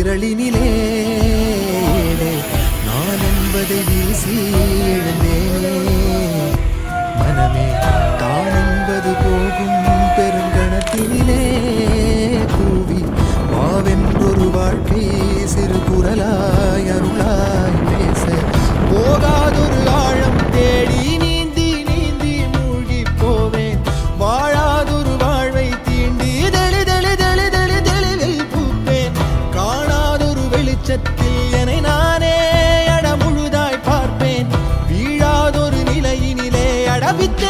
விரலினிலே நான் என்பதை வீசி எழுந்தேனே. மனமே தான் என்பது போகும் பெருங்கணத்தினிலே கூவி வாவென்றொரு வாழ்க்கை சிறு குரலாய் அருளாய் பேச போகாதொரு ஆழம் தேடி நீந்தி நீந்தி மூழ்கி போவேன். வாழாதொரு வாழ்வை தீண்டி தெளிவில் பூப்பேன். காணாதொரு வெளிச்சத்தில் என்னை நானே அடமுழுதாய் பார்ப்பேன். வீழாதொரு நிலையினிலே அடவித்து